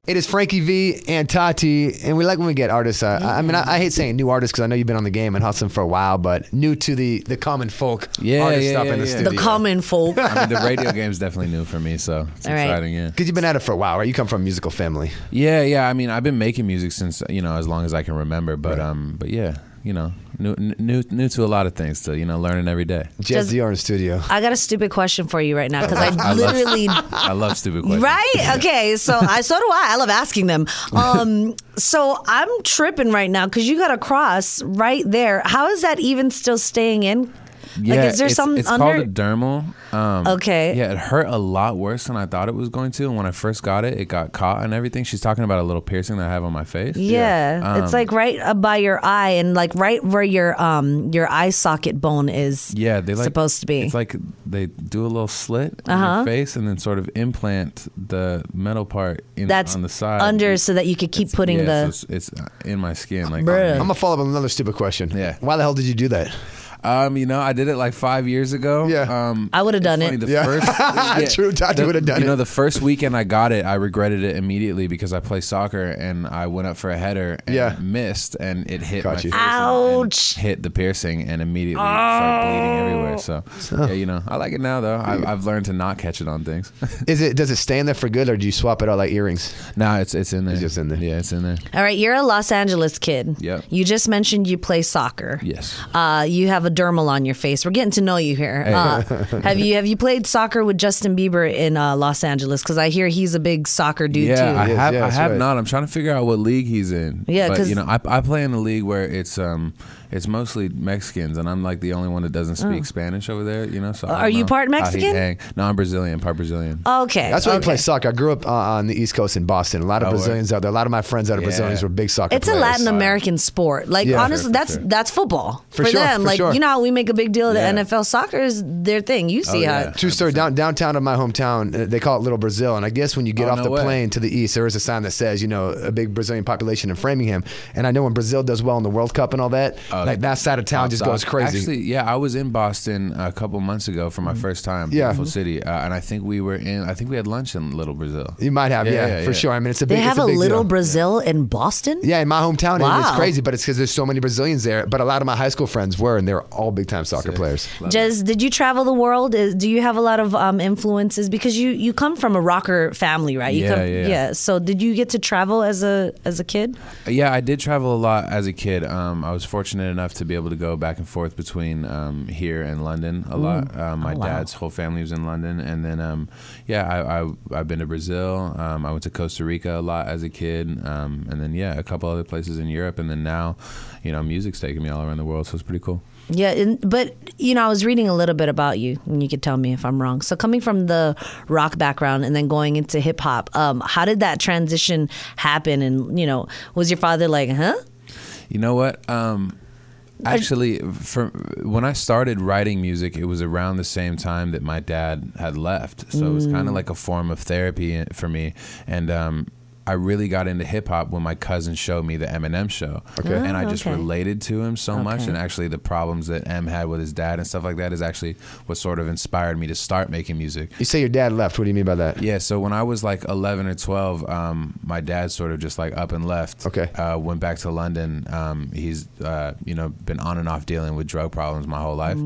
It is Frankie V and Tati, and we like when we get artists. I mean, I hate saying new artists because I know you've been on the game and hustling for a while, but new to the common folk artist stuff in the studio. The common folk. I mean, the radio game's definitely new for me, so it's exciting, yeah. Because you've been at it for a while, right? You come from a musical family. Yeah. I mean, I've been making music since, as long as I can remember, but yeah. New to a lot of things, to learning every day. Jez Dior in the studio. I got a stupid question for you right now because I literally I love stupid questions. Right? Okay, so do I. I love asking them. So I'm tripping right now because you got a cross right there. How is that even still staying in? Yeah, like, is there something it's under? called a dermal. Okay. Yeah, it hurt a lot worse than I thought it was going to. And when I first got it, it got caught and everything. She's talking about a little piercing that I have on my face. Yeah. It's like right up by your eye and like right where your eye socket bone is supposed to be. It's like they do a little slit in your face and then sort of implant the metal part on the side. Under so that you could keep putting so it's in my skin. Like, I'm going to follow up with another stupid question. Yeah. Why the hell did you do that? I did it like 5 years ago. Yeah. I would have done it. True, Tati would have done it. The first weekend I got it, I regretted it immediately because I play soccer and I went up for a header and missed, and it hit my face. Ouch. And hit the piercing and immediately started bleeding everywhere. So yeah, I like it now though. I've learned to not catch it on things. Does it stay in there for good, or do you swap it out like earrings? No, it's in there. It's just in there. Yeah, it's in there. All right, you're a Los Angeles kid. Yep. You just mentioned you play soccer. Yes. You have a dermal on your face. We're getting to know you here. Have you played soccer with Justin Bieber in Los Angeles? Because I hear he's a big soccer dude too. I have not. I'm trying to figure out what league he's in. Yeah, because I play in a league where it's mostly Mexicans, and I'm like the only one that doesn't speak Spanish over there. So are you part Mexican? No, I'm Brazilian, part Brazilian. Okay, that's why we play soccer. I grew up on the East Coast in Boston. A lot of Brazilians out there. A lot of my friends that are Brazilians were big soccer players. It's a Latin American sport. Like honestly, that's football for them. Like you know how we make a big deal of the NFL. Soccer is their thing. You see how true story. Downtown of my hometown, they call it Little Brazil, and I guess when you get off the plane to the east, there is a sign that says a big Brazilian population in Framingham. And I know when Brazil does well in the World Cup and all that, like that side of town just goes crazy. Actually, I was in Boston a couple months ago for my first time. Beautiful city, and I think we had lunch in Little Brazil. You might have, for sure. I mean, it's a big. They have a Little deal. Brazil in Boston. Yeah, in my hometown, wow. It's crazy, but it's because there's so many Brazilians there. But a lot of my high school friends were, and they were all big time soccer players. Jez, did you travel the world? Do you have a lot of influences? Because you come from a rocker family, right? Yeah. So did you get to travel as a kid? Yeah, I did travel a lot as a kid. I was fortunate enough to be able to go back and forth between here and London a lot. My dad's whole family was in London, and then I've been to Brazil. I went to Costa Rica a lot as a kid, and then a couple other places in Europe, and then now, music's taking me all around the world, so it's pretty cool. Yeah, but I was reading a little bit about you, and you could tell me if I'm wrong. So coming from the rock background and then going into hip hop, how did that transition happen? And was your father like, huh? You know what? Actually, when I started writing music, it was around the same time that my dad had left, so it was kind of like a form of therapy for me, and I really got into hip hop when my cousin showed me the Eminem show. Okay. And I just related to him so much. And actually the problems that M had with his dad and stuff like that is actually what sort of inspired me to start making music. You say your dad left. What do you mean by that? Yeah. So when I was like 11 or 12, my dad sort of just like up and left. Okay. Went back to London. He's, been on and off dealing with drug problems my whole life.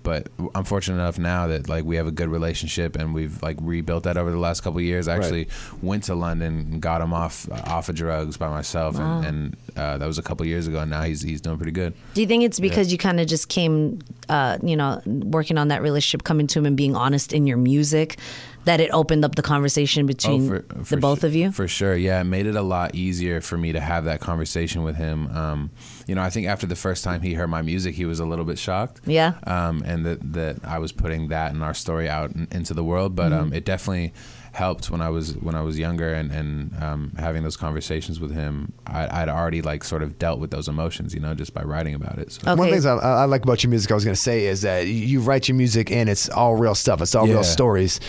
But I'm fortunate enough now that like we have a good relationship and we've like rebuilt that over the last couple of years. I actually went to London and got him off of drugs by myself, and that was a couple years ago, and now he's doing pretty good. Do you think it's because you kind of just came, working on that relationship, coming to him and being honest in your music, that it opened up the conversation between the both of you? For sure, yeah. It made it a lot easier for me to have that conversation with him. I think after the first time he heard my music, he was a little bit shocked. Yeah. And that I was putting that and our story out into the world, but it definitely helped when I was younger and having those conversations with him. I'd already like sort of dealt with those emotions, just by writing about it. So. One of the things I like about your music, I was going to say, is that you write your music and it's all real stuff. It's all real stories.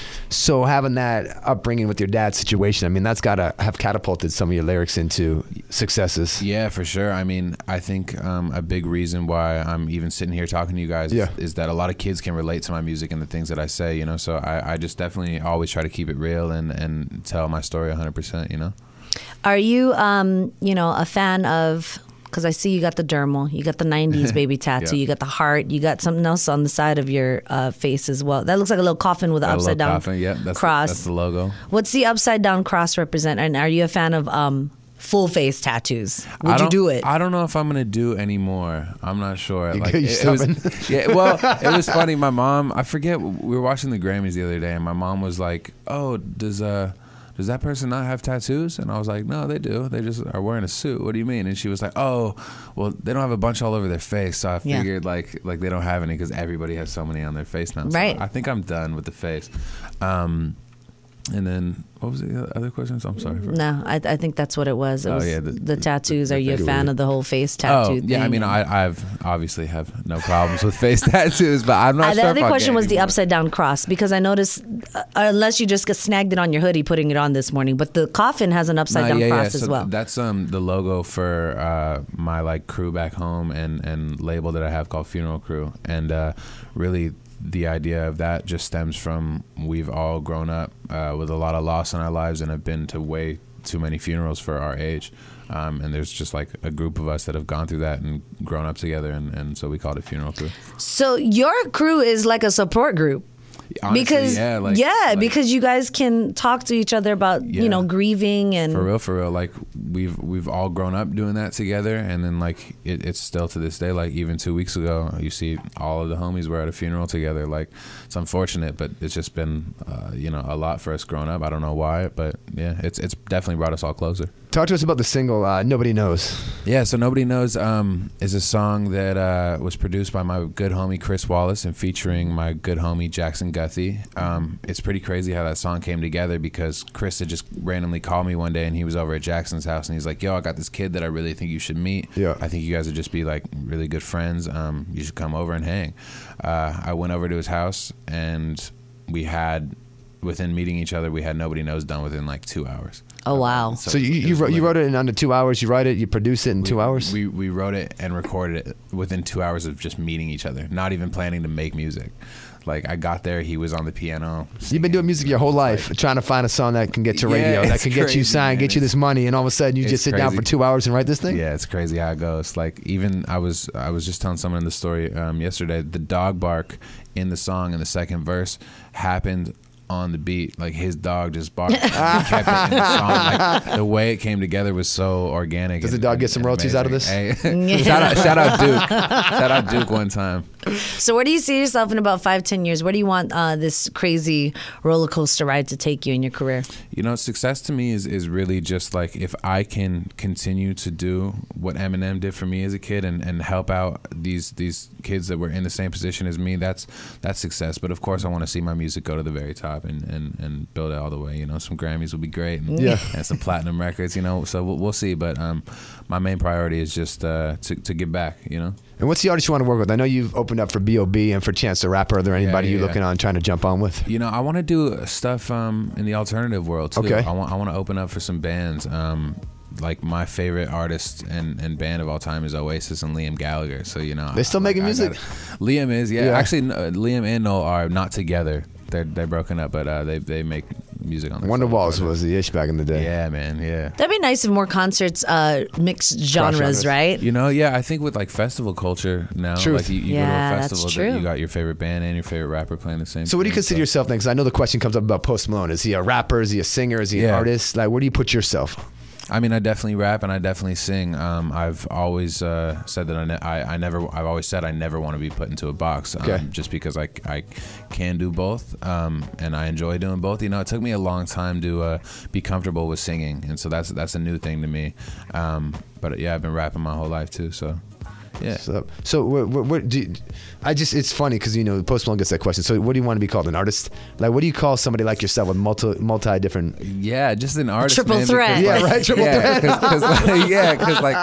So having that upbringing with your dad's situation, I mean, that's got to have catapulted some of your lyrics into successes. Yeah, for sure. I mean, I think a big reason why I'm even sitting here talking to you guys is that a lot of kids can relate to my music and the things that I say, you know. So I just definitely always try to keep it real and tell my story 100%, you know. Are you, you know, a fan of... Because I see you got the dermal, you got the 90s baby tattoo, you got the heart, you got something else on the side of your face as well. That looks like a little coffin with an upside down cross. That's the logo. What's the upside down cross represent? And are you a fan of full face tattoos? Would you do it? I don't know if I'm gonna do any more. I'm not sure. Like it was, yeah. Well, it was funny. My mom, I forget. We were watching the Grammys the other day, and my mom was like, "Oh, does that person not have tattoos?" And I was like, no, they do. They just are wearing a suit. What do you mean? And she was like, oh, well, they don't have a bunch all over their face. So I figured like they don't have any because everybody has so many on their face now. Right. So I think I'm done with the face. And then what was the other questions? I'm sorry. No, I think that's what it was. It was the tattoos. Are you a fan of the whole face tattoo thing? Yeah, I mean, I've obviously have no problems with face tattoos, but I'm not sure. The other question was the upside down cross, because I noticed, unless you just snagged it on your hoodie putting it on this morning, but the coffin has an upside down cross as well. That's the logo for my like crew back home and label that I have called Funeral Crew, and really the idea of that just stems from we've all grown up with a lot of loss in our lives and have been to way too many funerals for our age. And there's just like a group of us that have gone through that and grown up together. And so we called it Funeral Crew. So your crew is like a support group. Honestly, because because you guys can talk to each other about you know, grieving and for real like we've all grown up doing that together, and then like it's still to this day, like even 2 weeks ago you see all of the homies were at a funeral together. Like it's unfortunate, but it's just been you know, a lot for us growing up. I don't know why, but yeah, it's definitely brought us all closer. Talk to us about the single Nobody Knows. Yeah, so Nobody Knows is a song that was produced by my good homie Chris Wallace and featuring my good homie Jackson Guthrie. It's pretty crazy how that song came together, because Chris had just randomly called me one day and he was over at Jackson's house and he's like, yo, I got this kid that I really think you should meet. Yeah. I think you guys would just be like really good friends. You should come over and hang. I went over to his house and we had, within meeting each other, we had Nobody Knows done within like 2 hours. Oh, wow. So you wrote it in under 2 hours. You write it, you produce it in 2 hours? We wrote it and recorded it within 2 hours of just meeting each other, not even planning to make music. Like I got there, he was on the piano. You've been doing music your whole life, trying to find a song that can get to radio, that can get you signed, get you this money, and all of a sudden you just sit down for 2 hours and write this thing? Yeah, it's crazy how it goes. Like even I was just telling someone in the story yesterday, the dog bark in the song in the second verse happened on the beat. Like his dog just barked. Kept it in the song. Like the way it came together was so organic. Does the dog get some royalties out of this? Hey, shout out Duke. Shout out Duke one time. So where do you see yourself in about 5-10 years? Where do you want this crazy roller coaster ride to take you in your career? You know, success to me is really just like if I can continue to do what Eminem did for me as a kid and help out these kids that were in the same position as me, that's success. But of course I want to see my music go to the very top and build it all the way. You know, some Grammys would be great and some platinum records, you know, so we'll see. But my main priority is just to give back, you know. And what's the artist you want to work with? I know you've opened up for B.O.B. and for Chance the Rapper. Are there anybody you're looking on trying to jump on with? You know, I want to do stuff in the alternative world too. Okay. I want to open up for some bands. Like my favorite artist and band of all time is Oasis and Liam Gallagher. So you know, they still making music. Liam is, actually Liam and Noel are not together. They're broken up, but they make music on. Wonderwalls was the ish back in the day. Yeah, man. Yeah. That'd be nice if more concerts mixed genres, right? You know, yeah. I think with like festival culture now, like you go to a festival, that you got your favorite band and your favorite rapper playing the same. So what do you consider yourself then? Because I know the question comes up about Post Malone. Is he a rapper? Is he a singer? Is he an artist? Like, where do you put yourself? I mean, I definitely rap and I definitely sing. I've always said that I've always said I never want to be put into a box, just because I can do both, and I enjoy doing both. You know, it took me a long time to be comfortable with singing, and so that's a new thing to me. But yeah, I've been rapping my whole life too. So Yeah. So what do you, it's funny because, you know, Post Malone gets that question. So what do you want to be called, an artist? Like, what do you call somebody like yourself with multi different? Yeah, just an artist. Triple threat. Yeah, right. Triple threat. Because like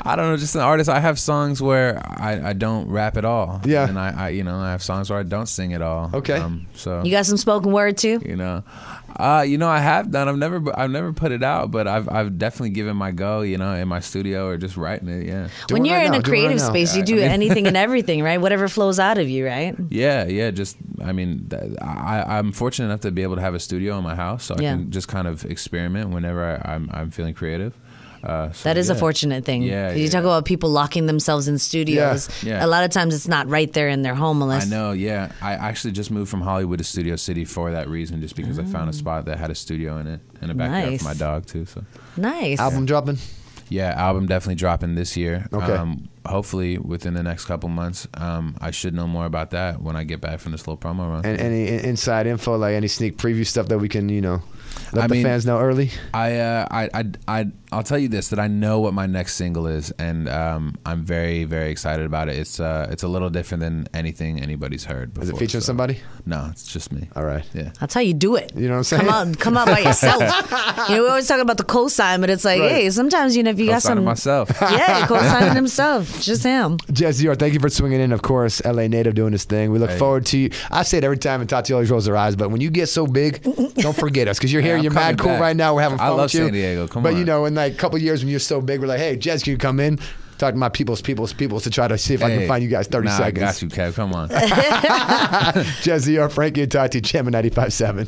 I don't know, just an artist. I have songs where I don't rap at all. Yeah. And I have songs where I don't sing at all. Okay. So you got some spoken word too. I have done. I've never put it out, but I've definitely given my go. In my studio or just writing it. Yeah. When you're in a creative space, you do anything and everything, right? Whatever flows out of you, right? Yeah. Just I'm fortunate enough to be able to have a studio in my house, so I can just kind of experiment whenever I'm feeling creative. That is a fortunate thing. Yeah, you talk about people locking themselves in studios. Yeah. A lot of times it's not right there in their home unless. I know. Yeah, I actually just moved from Hollywood to Studio City for that reason, just because I found a spot that had a studio in it and a backyard for my dog too. So nice. Album dropping. Yeah, album definitely dropping this year. Okay. Hopefully within the next couple months. I should know more about that when I get back from this little promo run. And any inside info, like any sneak preview stuff that we can, let the fans know early? I'll tell you this, that I know what my next single is, and I'm very, very excited about it. It's a little different than anything anybody's heard before. Is it featuring somebody? No, it's just me. All right. Yeah. That's how you do it. You know what I'm saying? Come out by yourself. We always talk about the cosign, but it's like, hey, sometimes, if you got some. myself. Yeah, co-signing himself. Just him. Jez Dior, thank you for swinging in, of course. LA native doing his thing. We look forward to you. I say it every time, and Tati always rolls her eyes, but when you get so big, don't forget us, because you're here, you're mad cool right now. We're having fun with you. I love San Diego. Come on. But, in like a couple years when you're so big, we're like, hey, Jez, can you come in? Talk to my peoples to try to see if I can find you guys 30 seconds. I got you, Kev. Come on. Jez Dior, Frankie and Tati, JAMN 95.7.